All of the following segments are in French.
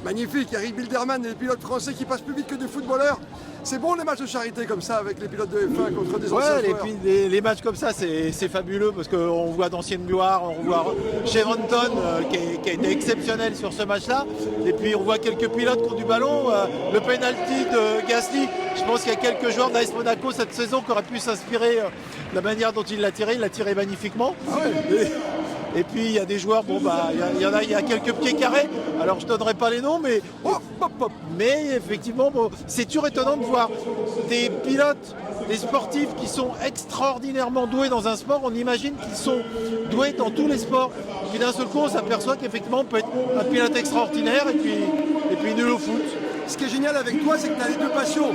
Magnifique, Eric Bilderman et les pilotes français qui passent plus vite que des footballeurs. C'est bon les matchs de charité comme ça avec les pilotes de F1 contre des anciens Ouais, et joueurs. puis les matchs comme ça, c'est fabuleux parce qu'on voit d'anciennes gloires, on voit Cheventon qui a été exceptionnel sur ce match-là. Et puis on voit quelques pilotes qui ont du ballon. Le penalty de Gasly, je pense qu'il y a quelques joueurs d'AS Monaco cette saison qui auraient pu s'inspirer de la manière dont il l'a tiré magnifiquement. Ah ouais. Et puis il y a des joueurs, bon bah il y a quelques pieds carrés. Alors je ne donnerai pas les noms, mais mais effectivement, bon, c'est toujours étonnant de voir des pilotes, des sportifs qui sont extraordinairement doués dans un sport. On imagine qu'ils sont doués dans tous les sports. Et puis d'un seul coup, on s'aperçoit qu'effectivement, on peut être un pilote extraordinaire et puis nul au foot. Ce qui est génial avec toi, c'est que tu as les deux passions.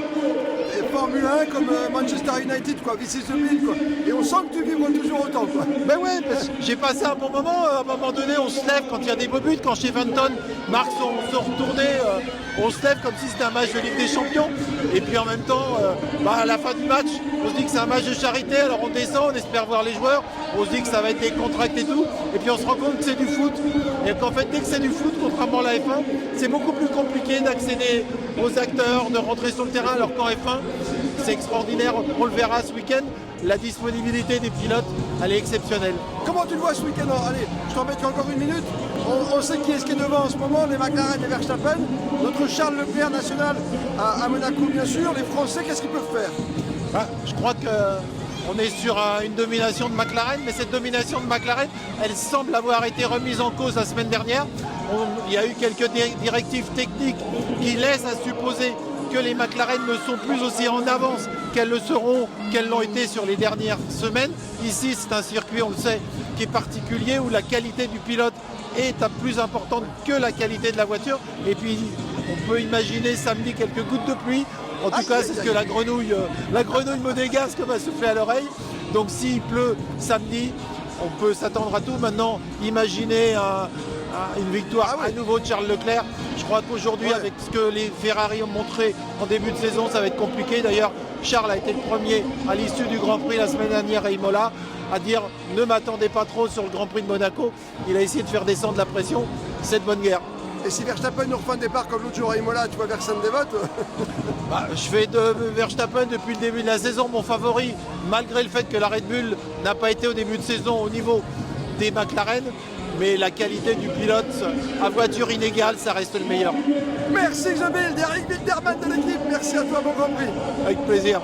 Formule 1 comme Manchester United, quoi, this is the bill, quoi. Et on sent que tu vibres toujours autant, quoi. Ben ouais, parce que j'ai passé un bon moment. À un moment donné, on se lève quand il y a des beaux buts. Quand Cheventon marque son retourné, on se lève comme si c'était un match de Ligue des Champions. Et puis en même temps, à la fin du match, on se dit que c'est un match de charité. Alors on descend, on espère voir les joueurs. On se dit que ça va être des contracts et tout. Et puis on se rend compte que c'est du foot. Et qu'en fait, dès que c'est du foot, contrairement à la F1, c'est beaucoup plus compliqué d'accéder aux acteurs, de rentrer sur le terrain. Alors qu'en F1, c'est extraordinaire. On le verra ce week-end. La disponibilité des pilotes, elle est exceptionnelle. Comment tu le vois ce week-end? Allez, je t'en mets encore une minute. On sait qui est devant en ce moment, les McLaren et Verstappen. Notre Charles Leclerc national à Monaco, bien sûr. Les Français, qu'est-ce qu'ils peuvent faire? Je crois qu'on est sur une domination de McLaren, mais cette domination de McLaren, elle semble avoir été remise en cause la semaine dernière. Il y a eu quelques directives techniques qui laissent à supposer que les McLaren ne sont plus aussi en avance qu'elles l'ont été sur les dernières semaines. Ici, c'est un circuit, on le sait, qui est particulier, où la qualité du pilote est plus importante que la qualité de la voiture. Et puis, on peut imaginer samedi quelques gouttes de pluie. En tout cas, c'est ce que la grenouille monégasque m'a soufflé à l'oreille. Donc, s'il pleut samedi, on peut s'attendre à tout. Maintenant, imaginez une victoire à nouveau de Charles Leclerc. Je crois qu'aujourd'hui, avec ce que les Ferrari ont montré en début de saison, ça va être compliqué. D'ailleurs, Charles a été le premier à l'issue du Grand Prix la semaine dernière à Imola à dire ne m'attendez pas trop sur le Grand Prix de Monaco. Il a essayé de faire descendre la pression. C'est de bonne guerre. Et si Verstappen nous refait un départ comme l'autre jour à Imola, tu vois personne des votes? Je fais de Verstappen depuis le début de la saison mon favori, malgré le fait que la Red Bull n'a pas été au début de saison au niveau des McLaren. Mais la qualité du pilote à voiture inégale, ça reste le meilleur. Merci The Build, Eric Bilderman de l'équipe. Merci à toi, bon Grand Prix. Avec plaisir.